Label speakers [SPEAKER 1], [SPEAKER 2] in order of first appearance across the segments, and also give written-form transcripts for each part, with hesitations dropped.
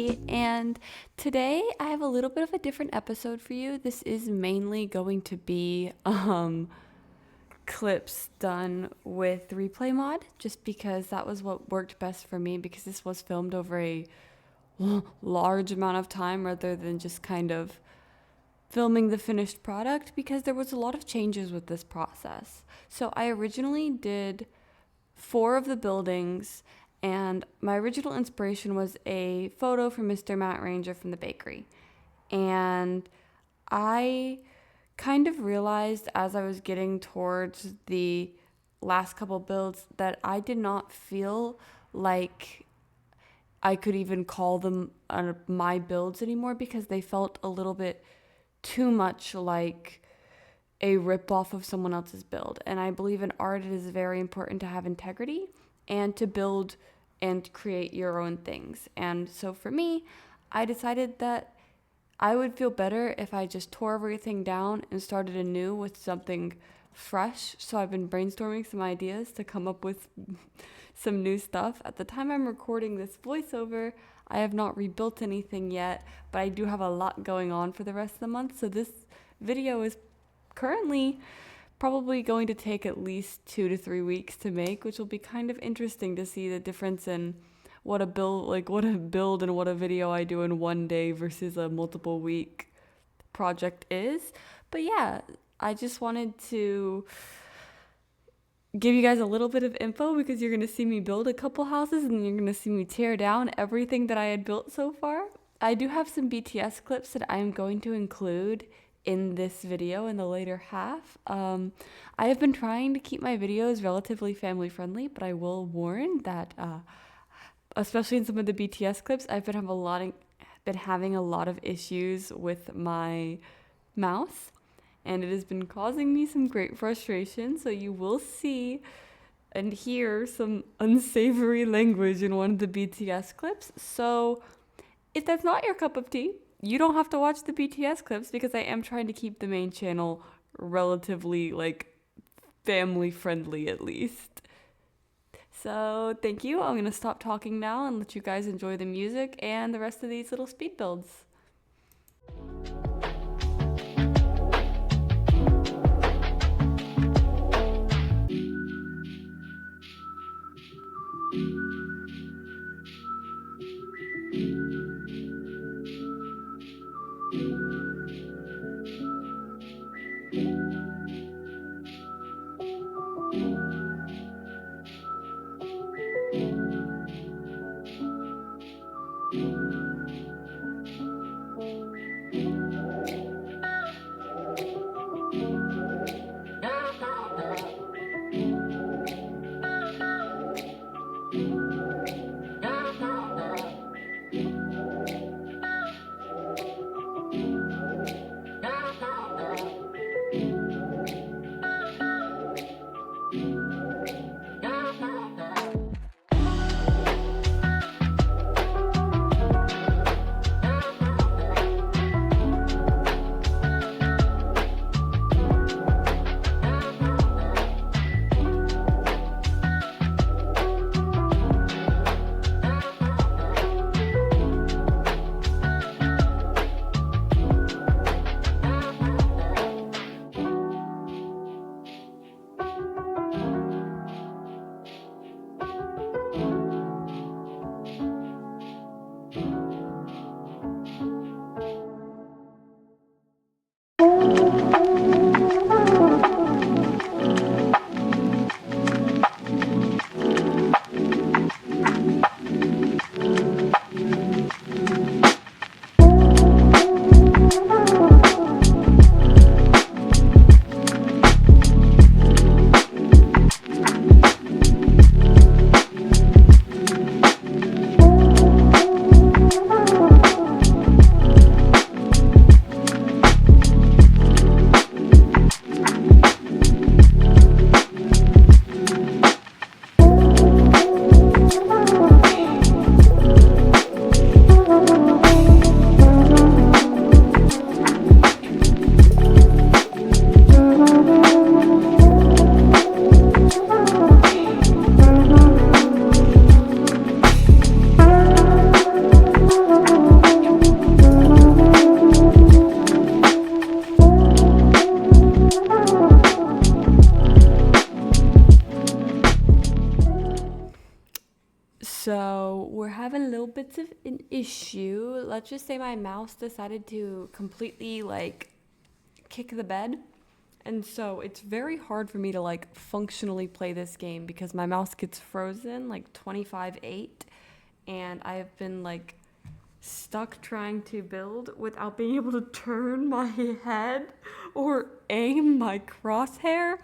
[SPEAKER 1] Sophie, and today I have a little bit of a different episode for you. This is mainly going to be clips done with replay mod, just because that was what worked best for me, because this was filmed over a large amount of time rather than just kind of filming the finished product, because there was a lot of changes with this process. So I originally did 4 of the buildings, and my original inspiration was a photo from Mr. Matt Ranger from the bakery. And I kind of realized as I was getting towards the last couple builds that I did not feel like I could even call them my builds anymore, because they felt a little bit too much like a rip-off of someone else's build. And I believe in art it is very important to have integrity and to build and create your own things. And so for me, I decided that I would feel better if I just tore everything down and started anew with something fresh. So I've been brainstorming some ideas to come up with some new stuff. At the time I'm recording this voiceover, I have not rebuilt anything yet, but I do have a lot going on for the rest of the month. So this video is currently probably going to take at least 2 to 3 weeks to make, which will be kind of interesting to see the difference in what a build and what a video I do in one day versus a multiple week project is. But yeah, I just wanted to give you guys a little bit of info, because you're going to see me build a couple houses and you're going to see me tear down everything that I had built so far. I do have some BTS clips that I'm going to include in this video in the later half. I have been trying to keep my videos relatively family friendly, but I will warn that especially in some of the BTS clips, I've been having a lot of issues with my mouse, and it has been causing me some great frustration. So you will see and hear some unsavory language in one of the BTS clips. So if that's not your cup of tea, you don't have to watch the BTS clips, because I am trying to keep the main channel relatively family friendly at least. So thank you. I'm going to stop talking now and let you guys enjoy the music and the rest of these little speed builds. So we're having little bits of an issue. Let's just say my mouse decided to completely like kick the bed. And so it's very hard for me to like functionally play this game because my mouse gets frozen like 25/8, and I've been like stuck trying to build without being able to turn my head or aim my crosshair,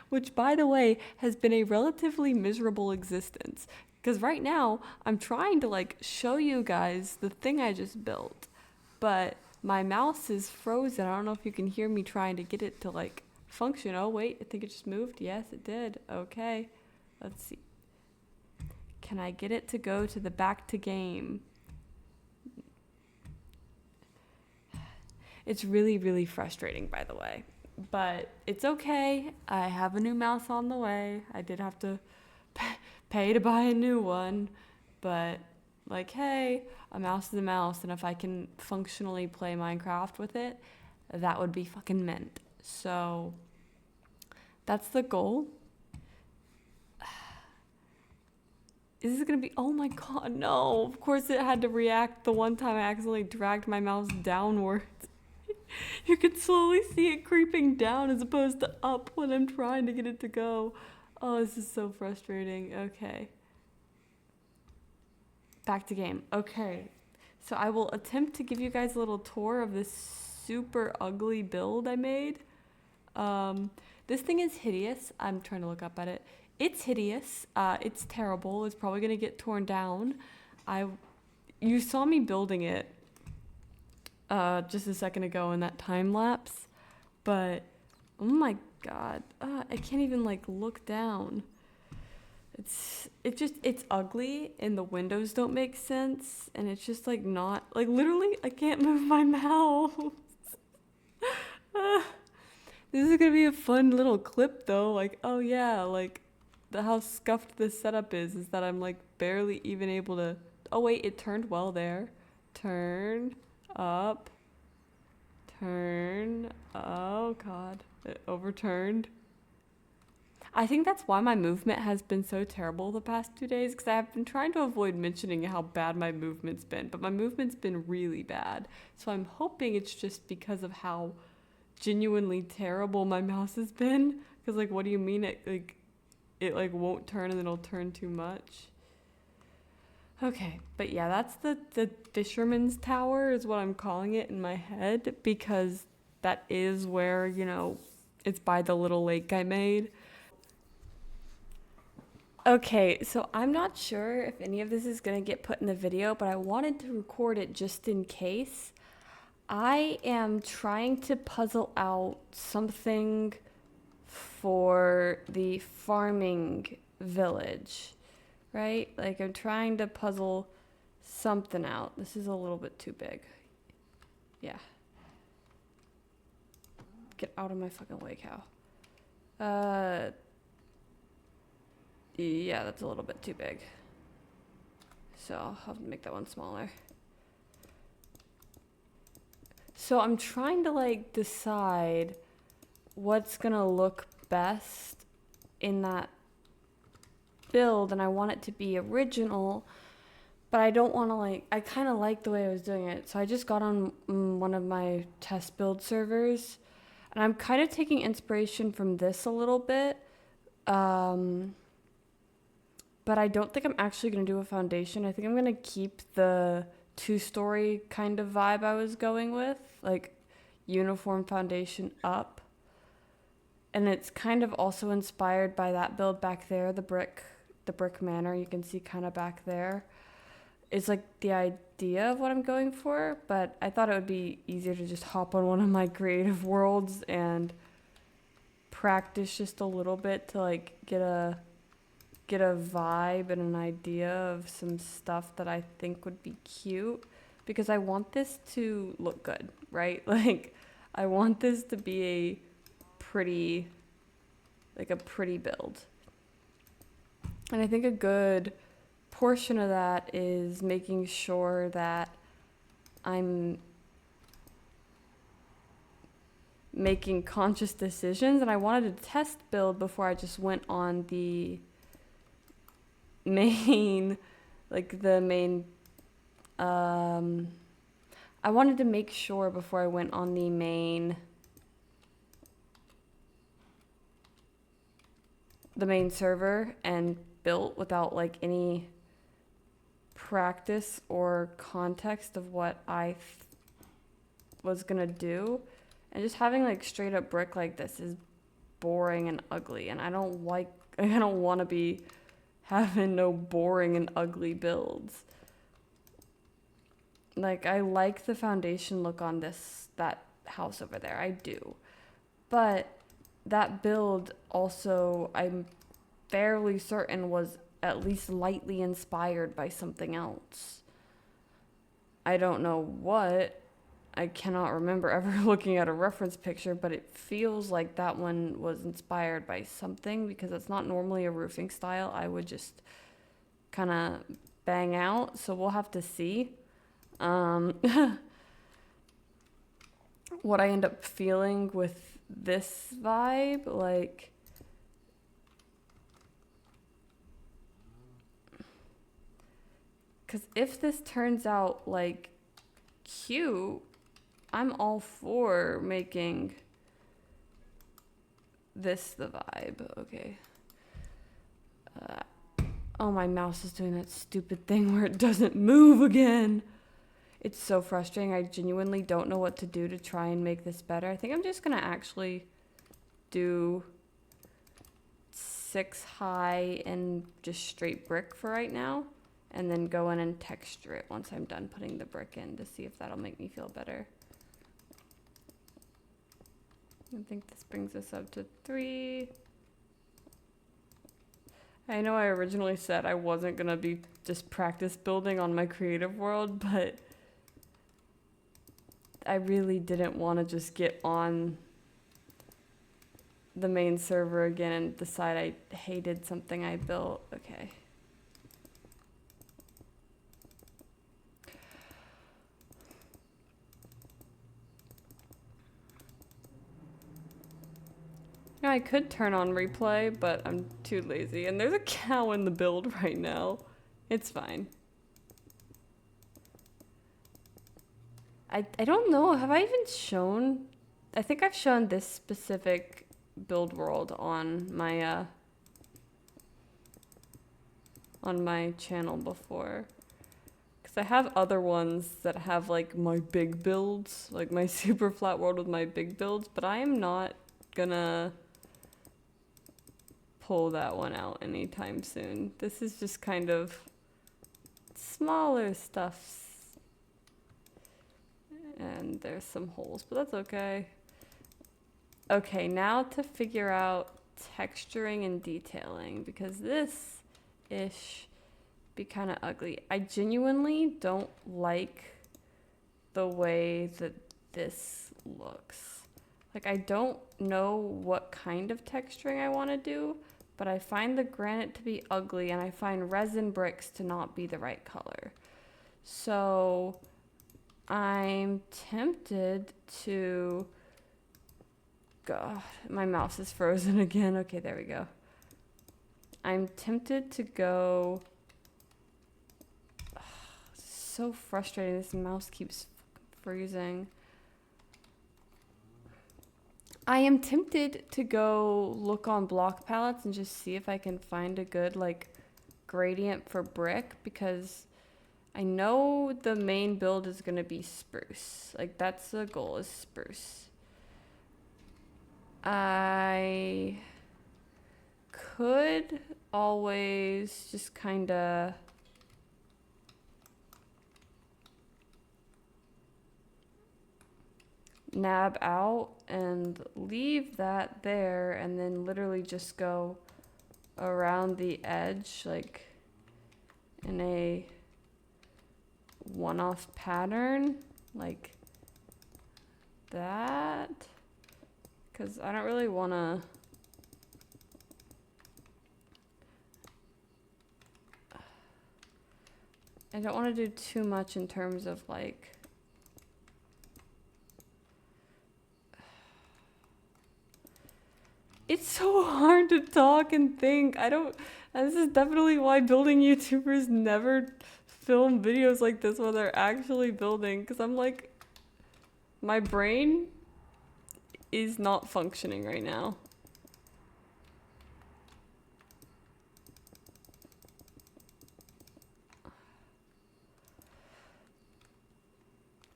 [SPEAKER 1] which by the way has been a relatively miserable existence. Because right now I'm trying to like show you guys the thing I just built, but my mouse is frozen. I don't know if you can hear me trying to get it to like function. Oh wait, I think it just moved. Yes, it did. Okay, let's see. Can I get it to go to the back to game? It's really, really frustrating, by the way. But it's okay. I have a new mouse on the way. I did have to pay to buy a new one. But, like, hey, a mouse is a mouse. And if I can functionally play Minecraft with it, that would be fucking mint. So, that's the goal. Is this gonna be, oh my god, no. Of course it had to react the one time I accidentally dragged my mouse downwards. You can slowly see it creeping down as opposed to up when I'm trying to get it to go. Oh, this is so frustrating. Okay. Back to game. Okay. So I will attempt to give you guys a little tour of this super ugly build I made. This thing is hideous. I'm trying to look up at it. It's hideous. It's terrible. It's probably going to get torn down. You saw me building it just a second ago in that time lapse, but oh my god, I can't even like look down. It's ugly, and the windows don't make sense, and it's just like not like literally I can't move my mouse. This is gonna be a fun little clip though. Like, oh yeah, like how scuffed this setup is that I'm like barely even able to. Oh wait, it turned well there. Turn up, turn. Oh god, it overturned. I think that's why my movement has been so terrible the past 2 days, because I've been trying to avoid mentioning how bad my movement's been, but my movement's been really bad. So I'm hoping it's just because of how genuinely terrible my mouse has been. Because like, what do you mean it won't turn and then it'll turn too much? Okay, but yeah, that's the fisherman's tower is what I'm calling it in my head, because that is where, it's by the little lake I made. Okay, so I'm not sure if any of this is going to get put in the video, but I wanted to record it just in case. I am trying to puzzle out something for the farming village, right? Like I'm trying to puzzle something out. This is a little bit too big. Yeah. Get out of my fucking way, cow. Yeah, that's a little bit too big. So I'll have to make that one smaller. So I'm trying to like decide what's gonna look best in that build, and I want it to be original, but I don't want to I kind of like the way I was doing it. So I just got on one of my test build servers, and I'm kind of taking inspiration from this a little bit. But I don't think I'm actually going to do a foundation. I think I'm going to keep the 2-story kind of vibe I was going with, like uniform foundation up. And it's kind of also inspired by that build back there, the brick manor you can see kind of back there. It's like the idea of what I'm going for, but I thought it would be easier to just hop on one of my creative worlds and practice just a little bit to like get a vibe and an idea of some stuff that I think would be cute, because I want this to look good, right? Like I want this to be a pretty build. And I think a good portion of that is making sure that I'm making conscious decisions, and I wanted to test build before I just went on the main like the main, um, I wanted to make sure before I went on the main server and built without like any practice or context of what was gonna do. And just having like straight up brick like this is boring and ugly, and I don't want to be having no boring and ugly builds. Like, I like the foundation look on that house over there. I do. But that build also, I'm fairly certain, was at least lightly inspired by something else. I don't know what. I cannot remember ever looking at a reference picture, but it feels like that one was inspired by something, because it's not normally a roofing style I would just kind of bang out. So we'll have to see. What I end up feeling with this vibe, like, because if this turns out like cute, I'm all for making this the vibe. Okay. Oh, my mouse is doing that stupid thing where it doesn't move again. It's so frustrating. I genuinely don't know what to do to try and make this better. I think I'm just going to actually do 6 high and just straight brick for right now, and then go in and texture it once I'm done putting the brick in to see if that'll make me feel better. I think this brings us up to 3. I know I originally said I wasn't going to be just practice building on my creative world, but I really didn't want to just get on the main server again and decide I hated something I built. Okay. Yeah, I could turn on replay, but I'm too lazy. And there's a cow in the build right now. It's fine. I don't know. Have I even shown? I think I've shown this specific build world on my channel before. Because I have other ones that have like my big builds, like my super flat world with my big builds, but I am not gonna pull that one out anytime soon. This is just kind of smaller stuff. And there's some holes, but that's okay. Okay, now to figure out texturing and detailing, because this-ish be kind of ugly. I genuinely don't like the way that this looks. Like, I don't know what kind of texturing I want to do, but I find the granite to be ugly, and I find resin bricks to not be the right color. So I'm tempted to... God, my mouse is frozen again. Okay, there we go. I'm tempted to go... So frustrating. This mouse keeps freezing. I am tempted to go look on block palettes and just see if I can find a good like gradient for brick, because I know the main build is going to be spruce. Like, that's the goal, is spruce. I could always just kind of nab out and leave that there, and then literally just go around the edge like in a one-off pattern like that, because I don't really want to do too much in terms of like it's so hard to talk and think. I don't And this is definitely why building YouTubers never film videos like this when they're actually building. Because I'm like, my brain is not functioning right now.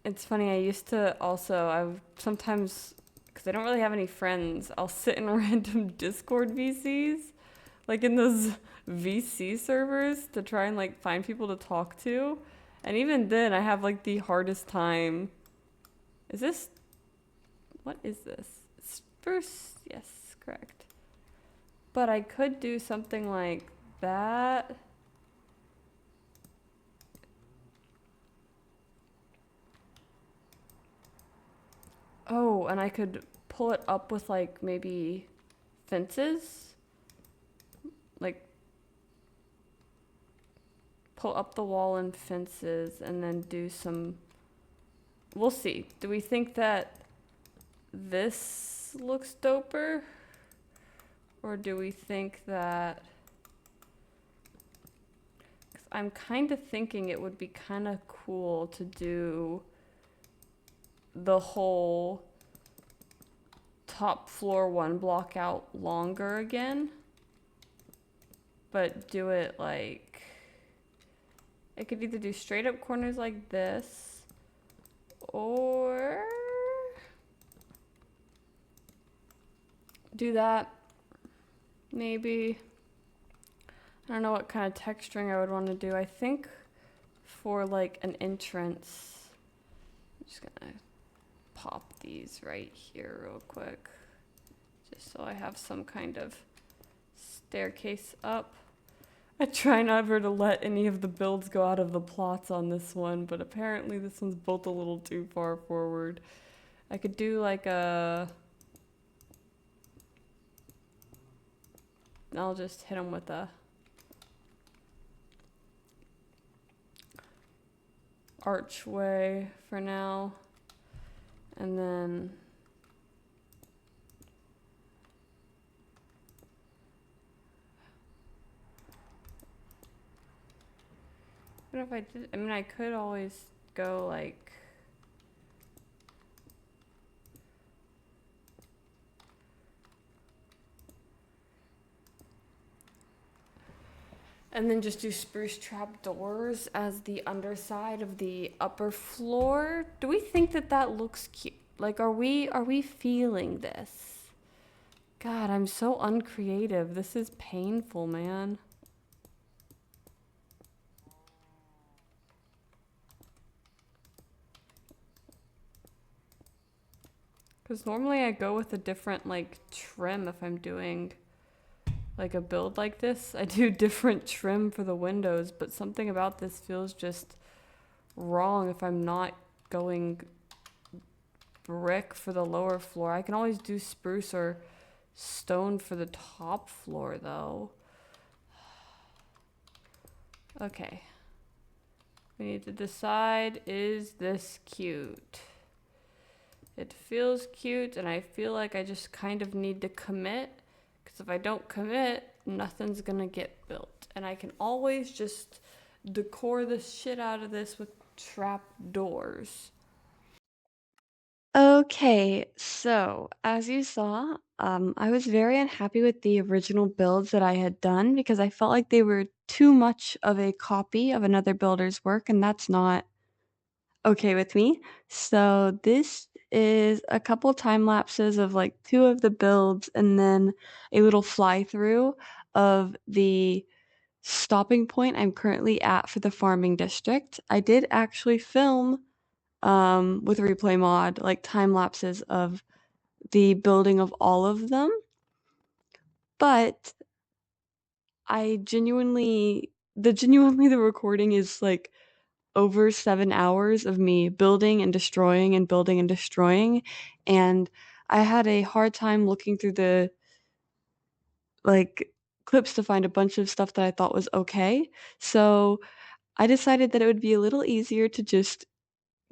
[SPEAKER 1] It's funny, I used to also, I sometimes, because I don't really have any friends, I'll sit in random Discord VCs, like in those VC servers to try and like find people to talk to. And even then, I have like the hardest time. Is this, what is this? Spruce? Yes, correct. But I could do something like that. Oh, and I could pull it up with like maybe fences, like pull up the wall and fences and then do some. We'll see. Do we think that this looks doper? Or do we think that. 'Cause I'm kind of thinking it would be kind of cool to do the whole top floor one block out longer again. But do it like. I could either do straight up corners like this or do that maybe. I don't know what kind of texturing I would want to do. I think for like an entrance, I'm just gonna pop these right here real quick just so I have some kind of staircase up. I try never to let any of the builds go out of the plots on this one, but apparently this one's built a little too far forward. I could do like a. I'll just hit them with a archway for now. And then what if I did? I mean, I could always go like. And then just do spruce trap doors as the underside of the upper floor. Do we think that that looks cute? Like, are we feeling this? God, I'm so uncreative. This is painful, man. Because normally I go with a different, like, trim if I'm doing, like, a build like this. I do different trim for the windows, but something about this feels just wrong if I'm not going brick for the lower floor. I can always do spruce or stone for the top floor, though. Okay. We need to decide, is this cute? It feels cute, and I feel like I just kind of need to commit, because if I don't commit, nothing's gonna get built. And I can always just decor the shit out of this with trap doors. Okay, so as you saw, I was very unhappy with the original builds that I had done because I felt like they were too much of a copy of another builder's work, and that's not okay with me. So this is a couple time lapses of like two of the builds and then a little fly through of the stopping point I'm currently at for the farming district. I did actually film with replay mod like time lapses of the building of all of them, but genuinely the recording is like over 7 hours of me building and destroying and building and destroying. And I had a hard time looking through the like clips to find a bunch of stuff that I thought was okay. So I decided that it would be a little easier to just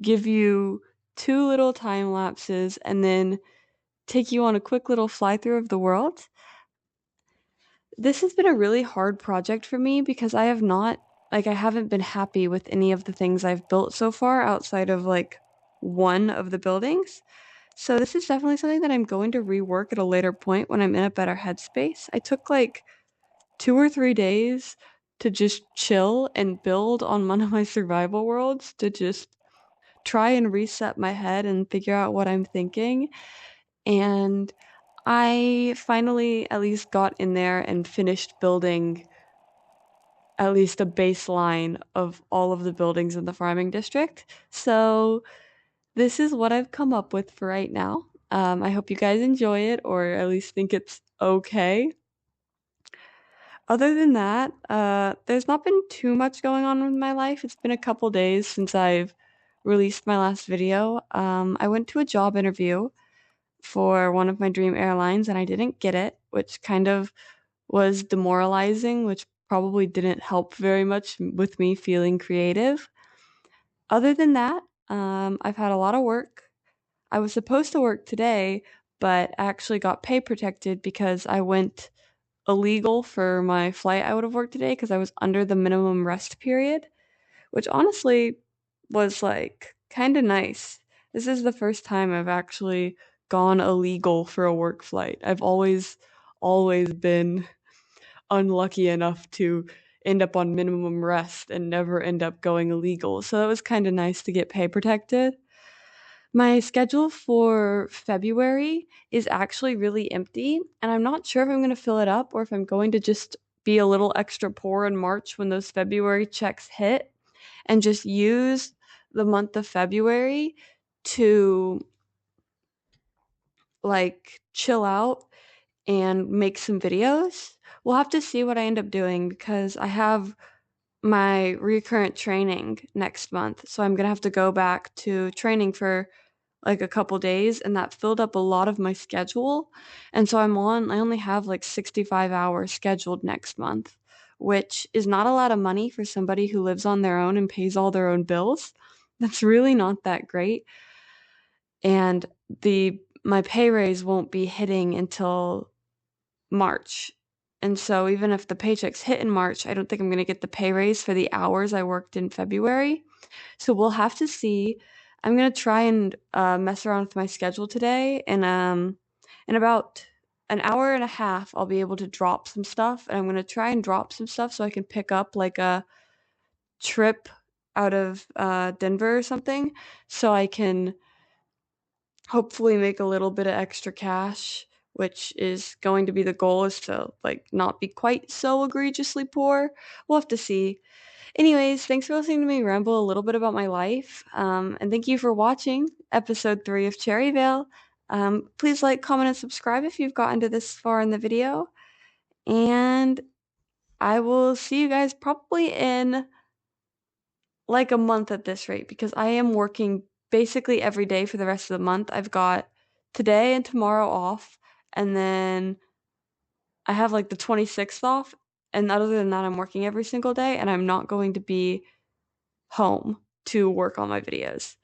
[SPEAKER 1] give you two little time lapses and then take you on a quick little fly through of the world. This has been a really hard project for me because I haven't been happy with any of the things I've built so far outside of like one of the buildings. So this is definitely something that I'm going to rework at a later point when I'm in a better headspace. I took like 2 or 3 days to just chill and build on one of my survival worlds to just try and reset my head and figure out what I'm thinking. And I finally at least got in there and finished building at least a baseline of all of the buildings in the farming district. So this is what I've come up with for right now. I hope you guys enjoy it or at least think it's okay. Other than that, there's not been too much going on with my life. It's been a couple days since I've released my last video. I went to a job interview for one of my dream airlines and I didn't get it, which kind of was demoralizing, which probably didn't help very much with me feeling creative. Other than that, I've had a lot of work. I was supposed to work today, but I actually got pay protected because I went illegal for my flight I would have worked today because I was under the minimum rest period, which honestly was like kind of nice. This is the first time I've actually gone illegal for a work flight. I've always been unlucky enough to end up on minimum rest and never end up going illegal. So it was kind of nice to get pay protected. My schedule for February is actually really empty, and I'm not sure if I'm going to fill it up or if I'm going to just be a little extra poor in March when those February checks hit and just use the month of February to like chill out and make some videos. We'll have to see what I end up doing because I have my recurrent training next month. So I'm going to have to go back to training for like a couple days and that filled up a lot of my schedule. And so I only have like 65 hours scheduled next month, which is not a lot of money for somebody who lives on their own and pays all their own bills. That's really not that great. And the my pay raise won't be hitting until March. And so even if the paychecks hit in March, I don't think I'm going to get the pay raise for the hours I worked in February. So we'll have to see. I'm going to try and mess around with my schedule today. And in about an hour and a half, I'll be able to drop some stuff. And I'm going to try and drop some stuff so I can pick up like a trip out of Denver or something. So I can hopefully make a little bit of extra cash, which is going to be the goal, is to like not be quite so egregiously poor. We'll have to see. Anyways, thanks for listening to me ramble a little bit about my life, and thank you for watching episode 3 of Cherryvale. Please like, comment, and subscribe if you've gotten to this far in the video, and I will see you guys probably in like a month at this rate because I am working basically every day for the rest of the month. I've got today and tomorrow off, and then I have like the 26th off. And other than that, I'm working every single day, and I'm not going to be home to work on my videos.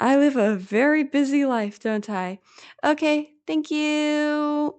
[SPEAKER 1] I live a very busy life, don't I? Okay, thank you.